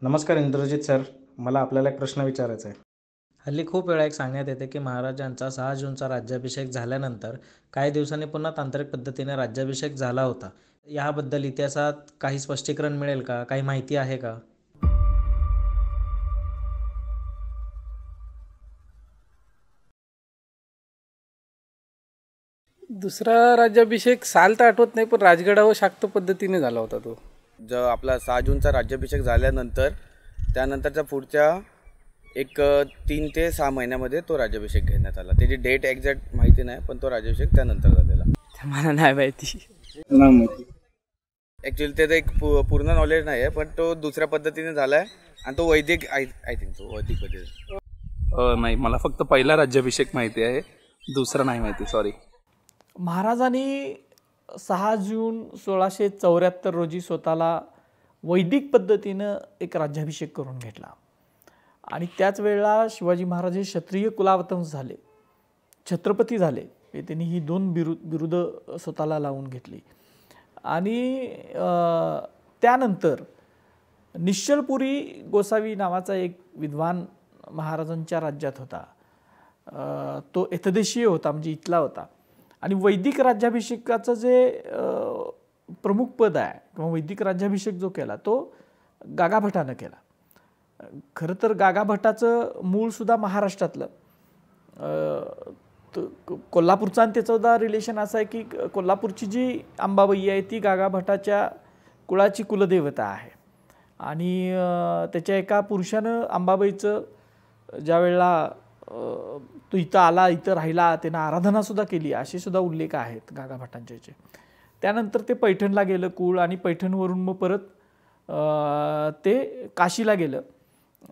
नमस्कार इंद्रजित सर, मला आपल्याला एक प्रश्न विचारायचा आहे. हल्ली खूप वेळा एक सांगण्यात येते की महाराजांचा 6 जूनचा राज्याभिषेक झाल्यानंतर काही दिवसांनी पुन्हा तांत्रिक पद्धतीने राज्याभिषेक झाला होता. याबद्दल इतिहासात काही स्पष्टीकरण मिळेल का? काही माहिती आहे का? दुसरा राज्याभिषेक साल तर आठवत नाही, पण राजगडावर शाक्त पद्धतीने झाला होता तो. जो आपला 6 जूनचा राज्याभिषेक झाल्यानंतर त्यानंतरच्या पुढच्या एक 3 ते 6 महिन्यामध्ये तो राज्याभिषेक घेण्यात आला. त्याची डेट एक्झॅक्ट माहिती नाही, पण तो राज्याभिषेक त्यानंतर झालेला. मला नाही माहिती. ॲक्च्युली त्याचं एक पूर्ण नॉलेज नाही आहे, पण तो दुसऱ्या पद्धतीने झाला आहे आणि तो वैदिक आय थिंक तो वैदिक पद्धती. नाही, मला फक्त पहिला राज्याभिषेक माहिती आहे, दुसरा नाही माहिती. सॉरी. महाराजांनी 6 जून 1674 रोजी स्वतःला वैदिक पद्धतीनं एक राज्याभिषेक करून घेतला आणि त्याच वेळेला शिवाजी महाराज हे क्षत्रिय कुलावतंस झाले, छत्रपती झाले. त्यांनी ही दोन बिरुद स्वतःला लावून घेतली आणि त्यानंतर निश्चलपुरी गोसावी नावाचा एक विद्वान महाराजांच्या राज्यात होता. तो एतदेशीय होता, म्हणजे इथला होता. आणि वैदिक राज्याभिषेकाचं जे प्रमुख पद आहे किंवा वैदिक राज्याभिषेक जो केला तो गागाभटानं केला. खरं तर गागाभटाचं मूळसुद्धा महाराष्ट्रातलं, कोल्हापूरचा आणि त्याचं सुद्धा रिलेशन असं आहे की कोल्हापूरची जी अंबाबाई आहे ती गागाभटाच्या कुळाची कुलदेवता आहे. आणि त्याच्या एका पुरुषानं अंबाबाईचं ज्या वेळेला तो इथं आला, इथं राहिला, त्यानं आराधनासुद्धा केली असे सुद्धा उल्लेख आहेत गागाभटांच्या याचे. त्यानंतर ते पैठणला गेलं कुळ आणि पैठणवरून मग परत ते काशीला गेलं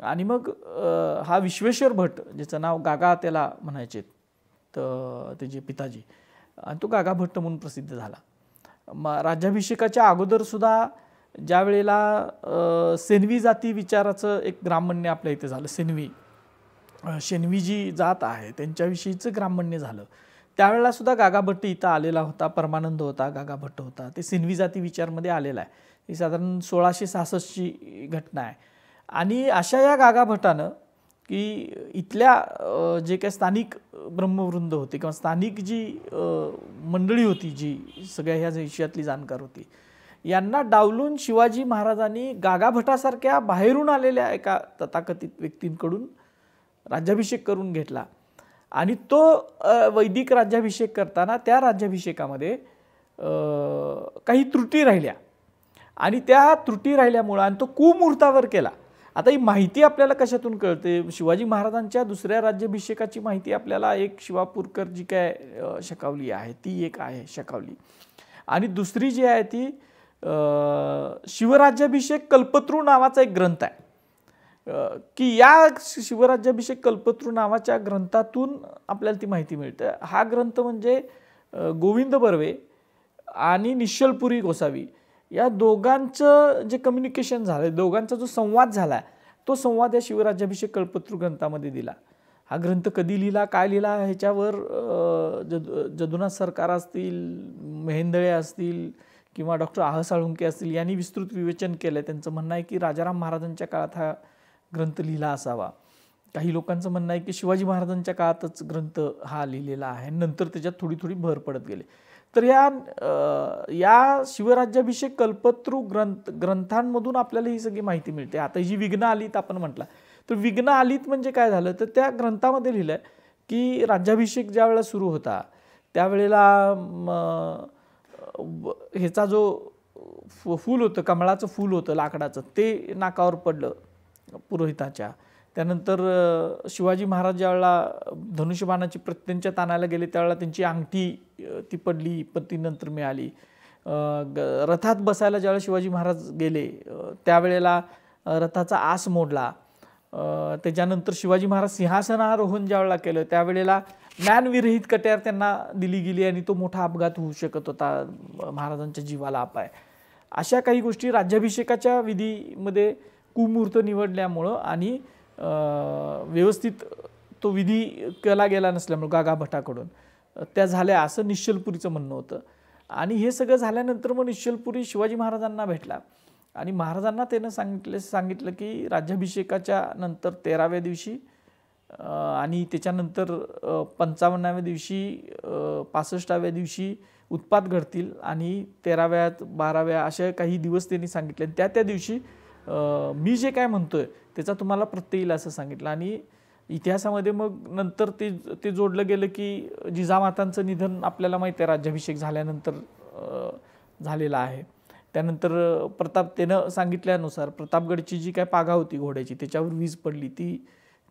आणि मग हा विश्वेश्वर भट, ज्याचं नाव गागा त्याला म्हणायचे तर त्याचे पिताजी, आणि तो गागा भट्ट म्हणून प्रसिद्ध झाला. राज्याभिषेकाच्या अगोदरसुद्धा ज्या वेळेला सेनवी जाती विचाराचं एक ग्रामण्य आपल्या इथे झालं, शेनवी जी जात आहे त्यांच्याविषयीचं ग्रामण्य झालं, त्यावेळेला सुद्धा गागा भट्ट इथं आलेला होता. परमानंद होता, गागा भट्ट होता. ते सेनवी जाती विचारमध्ये आलेला आहे. ही साधारण 1666ची घटना आहे. आणि अशा या गागा भट्टानं की इथल्या जे काही स्थानिक ब्रह्मवृंद होते किंवा स्थानिक जी मंडळी होती, जी सगळ्या ह्या विषयातली जाणकार होती, यांना डावलून शिवाजी महाराजांनी गागा भटासारख्या बाहेरून आलेल्या एका तथाकथित व्यक्तींकडून राज्याभिषेक करून घेतला. आणि तो वैदिक राज्याभिषेक करताना त्या राज्याभिषेकामध्ये काही त्रुटी राहिल्या आणि त्या त्रुटी राहिल्यामुळं आणि तो कुमुहूर्तावर केला. आता ही माहिती आपल्याला कशातून कळते? शिवाजी महाराजांच्या दुसऱ्या राज्याभिषेकाची माहिती आपल्याला एक शिवापूरकर जी काय शकावली आहे ती एक आहे शकावली, आणि दुसरी जी आहे ती शिवराज्याभिषेक कल्पतरू नावाचा एक ग्रंथ आहे की या शिवराज्याभिषेक कल्पतरू नावाच्या ग्रंथातून आपल्याला ती माहिती मिळते. हा ग्रंथ म्हणजे गोविंद बर्वे आणि निश्चलपुरी गोसावी या दोघांचं जे कम्युनिकेशन झालं, दोघांचा जो संवाद झाला, तो संवाद या शिवराज्याभिषेक कल्पतरू ग्रंथामध्ये दिला. हा ग्रंथ कधी लिहिला, काय लिहिला, ह्याच्यावर जदुनाथ सरकार असतील, मेहेंदळे असतील किंवा डॉक्टर आह साळुंके असतील यांनी विस्तृत विवेचन केलं. त्यांचं म्हणणं आहे की राजाराम महाराजांच्या काळात हा ग्रंथ लिहिला असावा. काही लोकांचं म्हणणं आहे की शिवाजी महाराजांच्या काळातच ग्रंथ हा लिहिलेला आहे, नंतर त्याच्यात थोडी थोडी भर पडत गेले. तर या शिवराज्याभिषेक कल्पतरू ग्रंथांमधून आपल्याला ही सगळी माहिती मिळते. आता जी विघ्न आलीत आपण म्हटलं, तर विघ्न आलीत म्हणजे काय झालं, तर त्या ग्रंथामध्ये लिहिलं आहे की राज्याभिषेक ज्या वेळेला सुरू होता त्यावेळेला ह्याचा जो फूल होतं, कमळाचं फूल होतं लाकडाचं, ते नाकावर पडलं पुरोहिताच्या. त्यानंतर शिवाजी महाराज ज्यावेळेला धनुष्यबाणाची प्रत्यंच्या ताणायला गेले त्यावेळेला त्यांची अंगठी ती पडली, पण ती नंतर मिळाली. रथात बसायला ज्यावेळेला शिवाजी महाराज गेले त्यावेळेला रथाचा आस मोडला. त्याच्यानंतर शिवाजी महाराज सिंहासनारोहण ज्यावेळेला केलं त्यावेळेला ज्ञानविरहित कट्यार त्यांना दिली गेली आणि तो मोठा अपघात होऊ शकत होता, महाराजांच्या जीवाला अपाय. अशा काही गोष्टी राज्याभिषेकाच्या विधीमध्ये कुमुहूर्त निवडल्यामुळं आणि व्यवस्थित तो विधी केला गेला नसल्यामुळं गागा भटाकडून त्या झाल्या असं निश्चलपुरीचं म्हणणं होतं. आणि हे सगळं झाल्यानंतर मग निश्चलपुरी शिवाजी महाराजांना भेटला आणि महाराजांना त्यानं सांगितलं की राज्याभिषेकाच्या नंतर 13व्या दिवशी आणि त्याच्यानंतर 55व्या दिवशी 65व्या दिवशी उत्पात घडतील आणि 13व्यात 12व्या अशा काही दिवस त्यांनी सांगितले. त्या दिवशी मी जे काय म्हणतोय त्याचा तुम्हाला प्रत्यय येईल असं सांगितलं. आणि इतिहासामध्ये मग नंतर ते जोडलं गेलं की जिजामातांचं निधन आपल्याला माहिती आहे राज्याभिषेक झाल्यानंतर झालेला आहे. त्यानंतर त्यानं सांगितल्यानुसार प्रतापगडची जी काय पागा होती घोड्याची त्याच्यावर वीज पडली,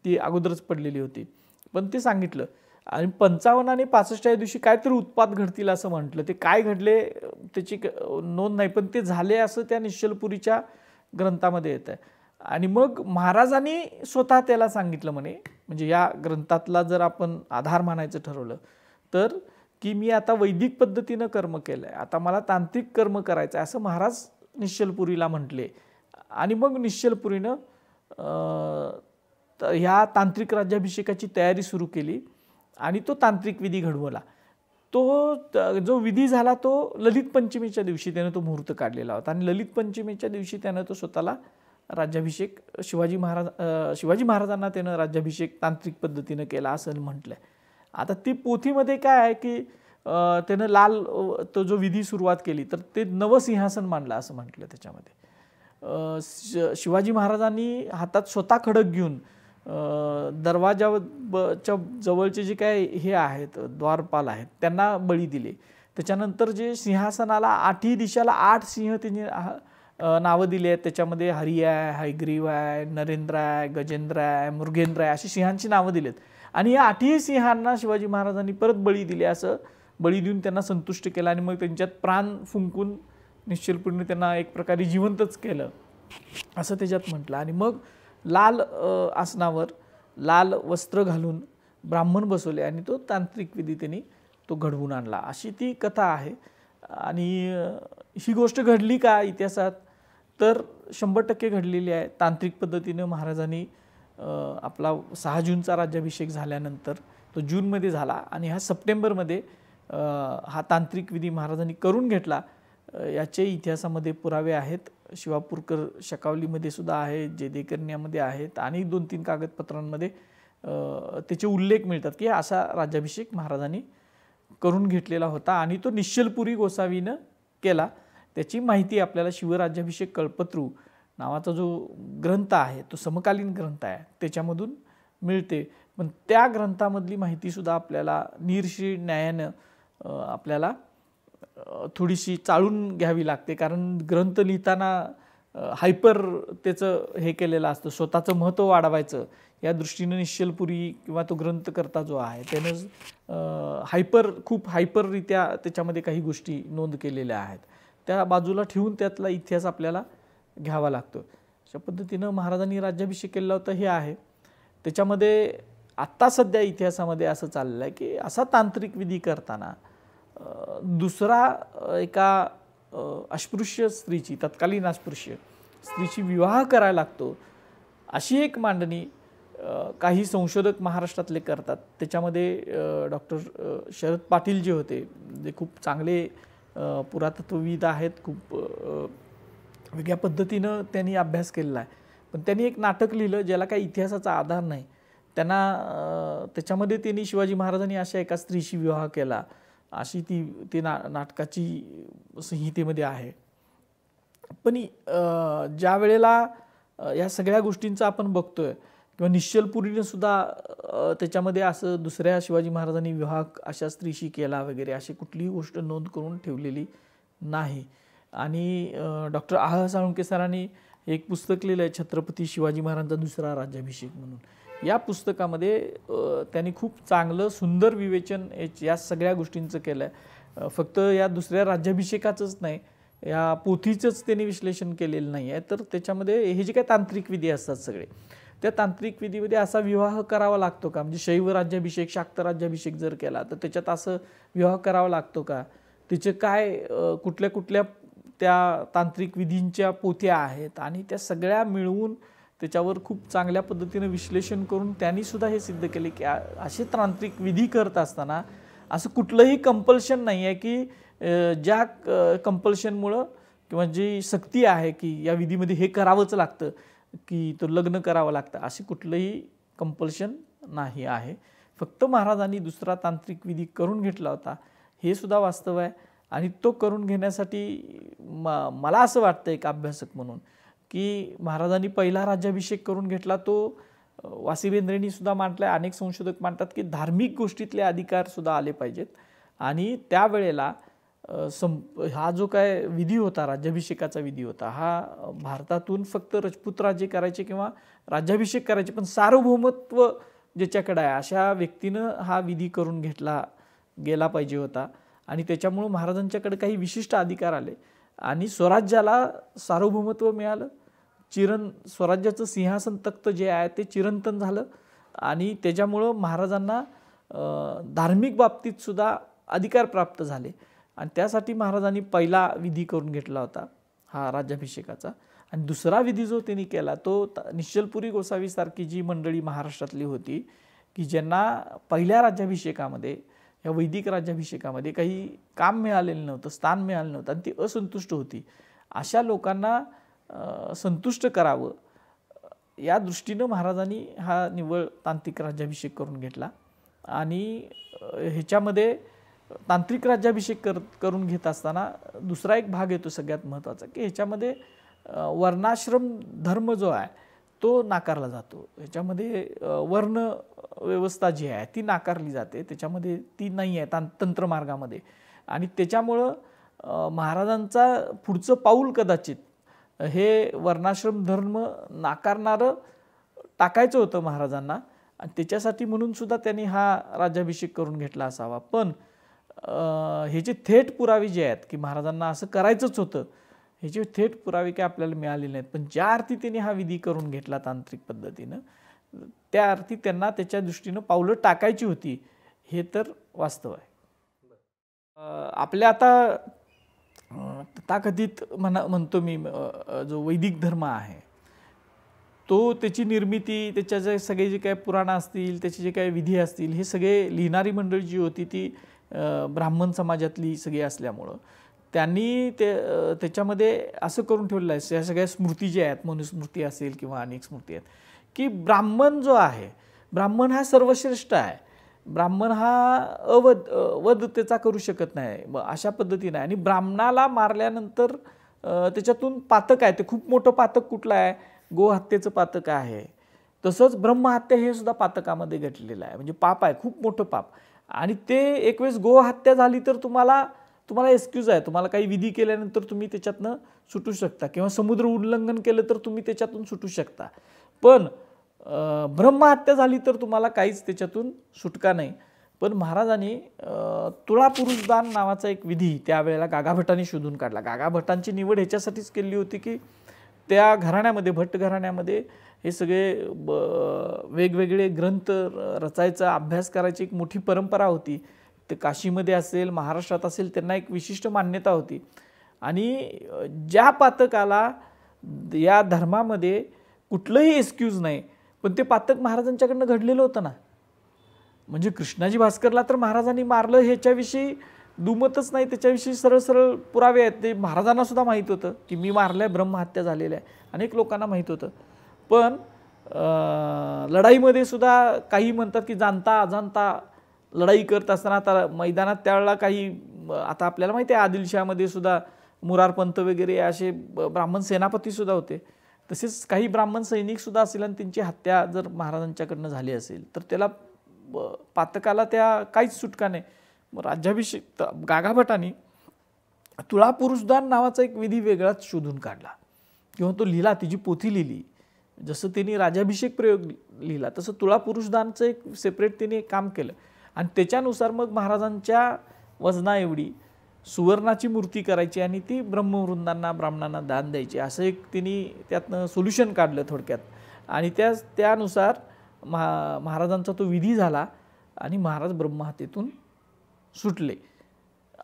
ती अगोदरच पडलेली होती, पण ते सांगितलं. आणि 55 आणि 65 दिवशी काहीतरी उत्पात घडतील असं म्हटलं. ते काय घडले त्याची नोंद नाही, पण ते झाले असं त्या निश्चलपुरीच्या ग्रंथामध्ये येत आहे. आणि मग महाराजांनी स्वतः त्याला सांगितलं म्हणे, म्हणजे या ग्रंथातला जर आपण आधार मानायचं ठरवलं तर की मी आता वैदिक पद्धतीनं कर्म केलं आहे, आता मला तांत्रिक कर्म करायचं आहे असं महाराज निश्चलपुरीला म्हटले. आणि मग निश्चलपुरीनं ह्या तांत्रिक राज्याभिषेकाची तयारी सुरू केली आणि तो तांत्रिक विधी घडवला. तो जो विधी झाला तो ललित पंचमीच्या दिवशी त्यानं तो मुहूर्त काढलेला होता. आणि ललित पंचमीच्या दिवशी त्यानं तो स्वतःला राज्याभिषेक शिवाजी महाराजांना त्यानं राज्याभिषेक तांत्रिक पद्धतीनं केला असं म्हटलंय. आता ती पोथीमध्ये काय आहे की त्यानं लाल तो जो विधी सुरुवात केली तर ते नवसिंहासन मांडलं असं म्हटलं. त्याच्यामध्ये शिवाजी महाराजांनी हातात स्वतः खडक घेऊन दरवाजाच्या जवळचे जे काय हे आहेत द्वारपाल आहेत त्यांना बळी दिले. त्याच्यानंतर जे सिंहासनाला 8ही दिशाला 8 सिंह त्यांनी नावं दिली आहेत. त्याच्यामध्ये हरी आहे, हयग्रीव आहे, नरेंद्र आहे, गजेंद्र आहे, मृगेंद्र आहे अशी सिंहांची नावं दिलीत. आणि या 8ही सिंहांना शिवाजी महाराजांनी परत बळी दिले, असं बळी देऊन त्यांना संतुष्ट केलं. आणि मग त्यांच्यात प्राण फुंकून निश्चलपुरीने त्यांना एक प्रकारे जिवंतच केलं असं त्याच्यात म्हटलं. आणि मग लाल आसनावर लाल वस्त्र घालून ब्राह्मण बसवले आणि तो तांत्रिक विधी त्यांनी तो घडवून आणला अशी ती कथा आहे. आणि ही गोष्ट घडली का इतिहासात तर 100% घडलेली आहे. तांत्रिक पद्धतीनं महाराजांनी आपला 6 जूनचा राज्याभिषेक झाल्यानंतर तो जूनमध्ये झाला आणि ह्या सप्टेंबरमध्ये हा तांत्रिक विधी महाराजांनी करून घेतला. याचे इतिहासामध्ये पुरावे आहेत. शिवापूरकर शकावलीमध्ये सुद्धा आहे, जेदेकरण्यामध्ये आहेत आणि 2-3 कागदपत्रांमध्ये त्याचे उल्लेख मिळतात की असा राज्याभिषेक महाराजांनी करून घेतलेला होता आणि तो निश्चलपुरी गोसावीनं केला. त्याची माहिती आपल्याला शिवराज्याभिषेक कल्पतरू नावाचा जो ग्रंथ आहे तो समकालीन ग्रंथ आहे त्याच्यामधून मिळते. पण त्या ग्रंथामधली माहितीसुद्धा आपल्याला निरश्री न्यायानं आपल्याला थोडीशी चाळून घ्यावी लागते, कारण ग्रंथ लिहिताना हायपर त्याचं हे केलेलं असतं, स्वतःचं महत्त्व वाढवायचं या दृष्टीनं निश्चलपुरी किंवा तो ग्रंथकर्ता जो आहे त्यानं खूप हायपररित्या त्याच्यामध्ये काही गोष्टी नोंद केलेल्या आहेत. त्या बाजूला ठेवून त्यातला इतिहास आपल्याला घ्यावा लागतो. अशा पद्धतीनं महाराजांनी राज्याभिषेक केलेला होता हे आहे. त्याच्यामध्ये आत्ता सध्या इतिहासामध्ये असं चाललं आहे की असा तांत्रिक विधी करताना दुसरा एका अस्पृश्य स्त्रीची, तत्कालीन अस्पृश्य स्त्रीची विवाह करायला लागतो अशी एक मांडणी काही संशोधक महाराष्ट्रातले करतात. त्याच्यामध्ये डॉक्टर शरद पाटील जे होते, जे खूप चांगले पुरातत्वविद आहेत, खूप वेगळ्या पद्धतीनं त्यांनी अभ्यास केलेला आहे. पण त्यांनी एक नाटक लिहिलं ज्याला काही इतिहासाचा आधार नाही. त्याच्यामध्ये त्यांनी शिवाजी महाराजांनी अशा एका स्त्रीशी विवाह केला अशी ती नाटकाची संहितेमध्ये आहे. पण ज्या वेळेला या सगळ्या गोष्टींचा आपण बघतोय किंवा निश्चलपुरीने सुद्धा त्याच्यामध्ये असं दुसऱ्या शिवाजी महाराजांनी विवाह अशा स्त्रीशी केला वगैरे अशी कुठलीही गोष्ट नोंद करून ठेवलेली नाही. आणि डॉक्टर साळुंके सरांनी एक पुस्तक लिहिलं आहे छत्रपती शिवाजी महाराजांचा दुसरा राज्याभिषेक म्हणून. या पुस्तकामध्ये त्यांनी खूप चांगलं सुंदर विवेचन या सगळ्या गोष्टींचं केलं आहे. फक्त या दुसऱ्या राज्याभिषेकाचंच नाही, या पोथीचंच त्यांनी विश्लेषण केलेलं नाही आहे, तर त्याच्यामध्ये हे जे काही तांत्रिक विधी असतात सगळे, त्या तांत्रिक विधीमध्ये असा विवाह करावा लागतो का, म्हणजे शैव राज्याभिषेक शाक्त राज्याभिषेक जर केला तर त्याच्यात असं विवाह करावा लागतो का, त्याचे काय कुठल्या कुठल्या त्या तांत्रिक विधींच्या पोथ्या आहेत आणि त्या सगळ्या मिळवून त्याच्यावर खूप चांगल्या पद्धतीने विश्लेषण करून त्यांनी सुद्धा हे सिद्ध केले की असे तांत्रिक विधी करत असताना असं कुठलंही कंपल्शन नाही आहे की ज्या कंपल्शनमुळं किंवा जी सक्ती आहे की या विधीमध्ये हे करावंच लागतं की तो लग्न करावं लागतं, अशी कुठलंही कंपल्शन नाही आहे. फक्त महाराजांनी दुसरा तांत्रिक विधी करून घेतला होता हे सुद्धा वास्तव आहे. आणि तो करून घेण्यासाठी मला असं वाटतं एक अभ्यासक म्हणून की महाराजांनी पहिला राज्याभिषेक करून घेतला तो वासी बेंद्रेंनी सुद्धा मांडलाय, अनेक संशोधक मांडतात की धार्मिक गोष्टीतले अधिकार सुद्धा आले पाहिजेत. आणि त्यावेळेला हा जो काय विधी होता, राज्याभिषेकाचा विधी होता, हा भारतातून फक्त राजपूत राज्य करायचे किंवा राज्याभिषेक करायचे, पण सार्वभौमत्व ज्याच्याकडे आहे अशा व्यक्तीनं हा विधी करून घेतला गेला पाहिजे होता. आणि त्याच्यामुळं महाराजांच्याकडे काही विशिष्ट अधिकार आले आणि स्वराज्याला सार्वभौमत्व मिळालं. स्वराज्याचं सिंहासन तख्त जे आहे ते चिरंतन झालं आणि त्याच्यामुळं महाराजांना धार्मिक बाबतीत सुद्धा अधिकार प्राप्त झाले. आणि त्यासाठी महाराजांनी पहिला विधी करून घेतला होता हा राज्याभिषेकाचा. आणि दुसरा विधी जो त्यांनी केला तो निश्चलपुरी गोसावी सारखी जी मंडळी महाराष्ट्रातली होती की ज्यांना पहिल्या राज्याभिषेकामध्ये, या वैदिक राज्याभिषेकामध्ये काही काम मिळालेलं नव्हतं, स्थान मिळालं नव्हतं आणि ती असंतुष्ट होती, अशा लोकांना संतुष्ट करावं या दृष्टीनं महाराजांनी हा निव्वळ तांत्रिक राज्याभिषेक करून घेतला. आणि ह्याच्यामध्ये तांत्रिक राज्याभिषेक करून घेत असताना दुसरा एक भाग येतो सगळ्यात महत्त्वाचा की ह्याच्यामध्ये वर्णाश्रम धर्म जो आहे तो नाकारला जातो. ह्याच्यामध्ये वर्ण व्यवस्था जी आहे ती नाकारली जाते, त्याच्यामध्ये ती नाही आहे तंत्रमार्गामध्ये. आणि त्याच्यामुळं महाराजांचा पुढचं पाऊल कदाचित हे वर्णाश्रम धर्म नाकारणारं टाकायचं होतं महाराजांना आणि त्याच्यासाठी म्हणून सुद्धा त्यांनी हा राज्याभिषेक करून घेतला असावा. पण ह्याचे थेट पुरावे जे आहेत की महाराजांना असं करायचंच होतं, ह्याचे थेट पुरावे काय आपल्याला मिळालेले नाहीत. पण ज्या अर्थी त्यांनी हा विधी करून घेतला तांत्रिक पद्धतीनं, त्या अर्थी त्यांना त्याच्या दृष्टीनं पावलं टाकायची होती, हे तर वास्तव आहे. आपल्या आता तथाकथित म्हणतो मी जो वैदिक धर्म आहे तो त्याची निर्मिती, त्याच्या जे सगळे जे काही पुराणं असतील, त्याचे जे काही विधी असतील, हे सगळे लिहिणारी मंडळी जी होती ती ब्राह्मण समाजातली सगळी असल्यामुळं त्यांनी त्याच्यामध्ये असं करून ठेवलेलं आहे, या सगळ्या स्मृती ज्या आहेत, मनुस्मृती असेल किंवा अनेक स्मृती आहेत की ब्राह्मण जो आहे, ब्राह्मण हा सर्वश्रेष्ठ आहे, ब्राह्मण हा वध त्याचा करू शकत नाही अशा पद्धतीने. आणि ब्राह्मणाला मारल्यानंतर त्याच्यातून पातक आहे, ते खूप मोठं पातक कुठलं आहे, गोहत्येचं पातक आहे. तसंच ब्रह्महत्या हे सुद्धा पातकामध्ये घटलेलं आहे, म्हणजे पाप आहे, खूप मोठं पाप. आणि ते एक वेळेस गोहत्या झाली तर तुम्हाला एक्सक्यूज आहे, तुम्हाला काही विधी केल्यानंतर तुम्ही त्याच्यातनं सुटू शकता किंवा समुद्र उल्लंघन केलं तर तुम्ही त्याच्यातून सुटू शकता. पण ब्रह्महत्या झाली तर तुम्हाला काहीच त्याच्यातून सुटका नाही. पण महाराजांनी तुळापुरुषदान नावाचा एक विधी त्यावेळेला गागाभटांनी शोधून काढला. गागाभटांची निवड ह्याच्यासाठीच केली होती की त्या घराण्यामध्ये, भट्ट घराण्यामध्ये हे सगळे वेगवेगळे ग्रंथ रचायचा, अभ्यास करायची एक मोठी परंपरा होती. ते काशीमध्ये असेल, महाराष्ट्रात असेल, त्यांना एक विशिष्ट मान्यता होती. आणि ज्या पातकाला या धर्मामध्ये कुठलंही एक्सक्यूज नाही, पण ते पातक महाराजांच्याकडनं घडलेलं होतं ना. म्हणजे कृष्णाजी भास्करला तर महाराजांनी मारलं ह्याच्याविषयी दुमतच नाही, त्याच्याविषयी सरळ सरळ पुरावे आहेत. ते महाराजांना सुद्धा माहीत होतं की मी मारलं आहे, ब्रह्महत्या झालेल्या आहे, अनेक लोकांना माहीत होतं. पण लढाईमध्ये सुद्धा काही म्हणतात की जाणता अजाणता लढाई करत असताना आता मैदानात त्यावेळेला काही, आता आपल्याला माहिती आहे आदिलशामध्ये सुद्धा मुरारपंत वगैरे असे ब्राह्मण सेनापती सुद्धा होते. तसेच काही ब्राह्मण सैनिक सुद्धा असेल आणि त्यांची हत्या जर महाराजांच्याकडनं झाली असेल तर त्याला पातकाला त्या काहीच सुटका नाही. मग राज्याभिषेक गागाभटांनी तुळापुरुषदान नावाचा एक विधी वेगळाच शोधून काढला किंवा तो लिहिला, तिची पोथी लिहिली. जसं त्यांनी राज्याभिषेक प्रयोग लिहिला तसं तुळापुरुषदानचं एक सेपरेट त्यांनी एक काम केलं. आणि त्याच्यानुसार मग महाराजांच्या वजना एवढी सुवर्णाची मूर्ती करायची आणि ती ब्रह्मवृंदांना, ब्राह्मणांना दान द्यायची, असं एक त्यांनी त्यातनं सोल्युशन काढलं थोडक्यात. आणि त्यानुसार महाराजांचा तो विधी झाला आणि महाराज ब्रह्महत्येतून सुटले.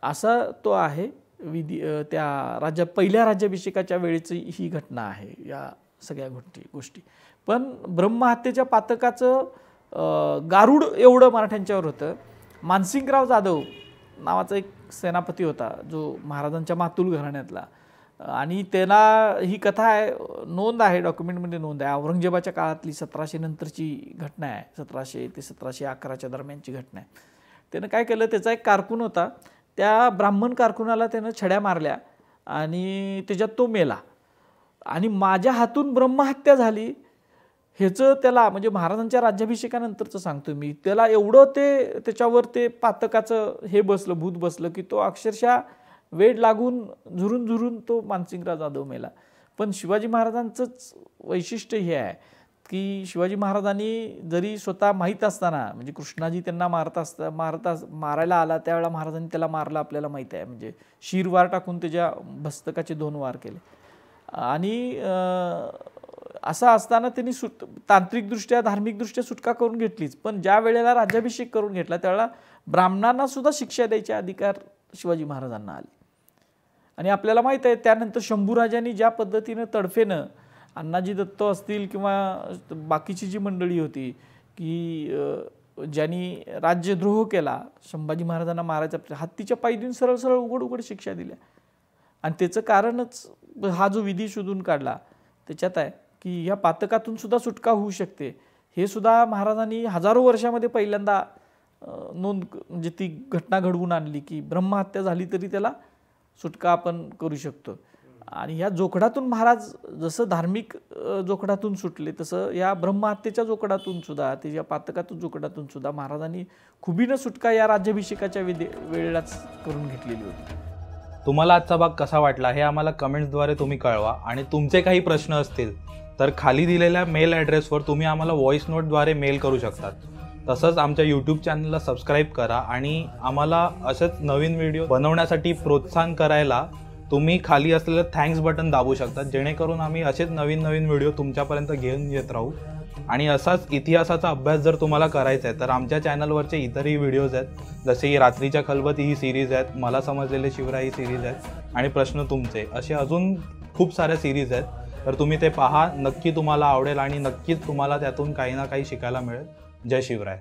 असा तो आहे विधी. त्या पहिल्या राज्याभिषेकाच्या वेळेची ही घटना आहे या सगळ्या गोष्टी. पण ब्रह्महत्येच्या पातकाचं गारुड एवढं मराठ्यांच्यावर होतं. मानसिंगराव जाधव नावाचा एक सेनापती होता जो महाराजांच्या मातुल घराण्यातला. आणि त्याला ही कथा आहे, नोंद आहे, डॉक्युमेंटमध्ये नोंद आहे, औरंगजेबाच्या काळातली 1700 नंतरची घटना आहे, 1700 ते 1711च्या दरम्यानची घटना आहे. त्यानं काय केलं, त्याचा एक कारकून होता, त्या ब्राह्मण कारकुनाला त्यानं छड्या मारल्या आणि त्याच्यात तो मेला. आणि माझ्या हातून ब्रह्महत्या झाली ह्याचं त्याला, म्हणजे महाराजांच्या राज्याभिषेकानंतरचं सांगतो मी, त्याला एवढं ते त्याच्यावर ते पातकाचं हे बसलं, भूत बसलं की तो अक्षरशः वेड लागून झुरून झुरून तो मानसिंगराव जाधव मेला. पण शिवाजी महाराजांचंच वैशिष्ट्य हे आहे की शिवाजी महाराजांनी जरी स्वतः माहीत असताना, म्हणजे कृष्णाजी त्यांना मारायला आला त्यावेळेला महाराजांनी त्याला मारलं आपल्याला माहीत आहे, म्हणजे शिरवार टाकून त्याच्या मस्तकाचे 2 वार केले. आणि असं असताना त्यांनी तांत्रिकदृष्ट्या धार्मिकदृष्ट्या सुटका करून घेतलीच, पण ज्या वेळेला राज्याभिषेक करून घेतला त्यावेळेला ब्राह्मणांना सुद्धा शिक्षा द्यायचे अधिकार शिवाजी महाराजांना आले. आणि आपल्याला माहीत आहे त्यानंतर शंभूराजांनी ज्या पद्धतीनं तडफेनं अण्णाजी दत्त असतील किंवा बाकीची जी मंडळी होती की ज्यांनी राज्यद्रोह केला, संभाजी महाराजांना मारायचा, हत्तीच्या पायी देऊन सरळ सरळ उघड उघड शिक्षा दिल्या. आणि त्याचं कारणच हा जो विधी शोधून काढला त्याच्यात आहे की ह्या पातकातून सुद्धा सुटका होऊ शकते. हे सुद्धा महाराजांनी हजारो वर्षामध्ये पहिल्यांदा नोंद, म्हणजे ती घटना घडवून आणली की ब्रह्महत्या झाली तरी त्याला सुटका आपण करू शकतो. आणि ह्या जोखडातून महाराज जसं धार्मिक जोखडातून सुटले तसं या ब्रह्महत्येच्या जोखडातून सुद्धा, त्याच्या पातकातून जोखडातून सुद्धा महाराजांनी खुबीनं सुटका या राज्याभिषेकाच्या वेळेलाच करून घेतलेली होती. तुम्हाला आजचा भाग कसा वाटला हे आम्हाला कमेंट्सद्वारे तुम्ही कळवा. आणि तुमचे काही प्रश्न असतील तर खाली दिलेल्या मेल ॲड्रेसवर तुम्ही आम्हाला व्हॉइस नोटद्वारे मेल करू शकतात. तसंच आमच्या यूट्यूब चॅनलला सबस्क्राईब करा आणि आम्हाला असेच नवीन व्हिडिओ बनवण्यासाठी प्रोत्साहन करायला तुम्ही खाली असलेलं थँक्स बटन दाबू शकता, जेणेकरून आम्ही असेच नवीन नवीन व्हिडिओ तुमच्यापर्यंत घेऊन येत राहू. आणि असाच इतिहासाचा अभ्यास जर तुम्हाला करायचा आहे तर आमच्या चॅनलवरचे इतरही व्हिडिओज आहेत, जसे की रात्रीच्या खलबत ही सिरीज आहेत, मला समजलेले शिवराय ही सिरीज आहेत आणि प्रश्न तुमचे, असे अजून खूप साऱ्या सिरीज आहेत. तर तुम्ही ते पहा, नक्की तुम्हाला आवडेल आणि नक्कीच तुम्हाला त्यातून काही ना काही शिकायला मिळेल. जय शिवराय.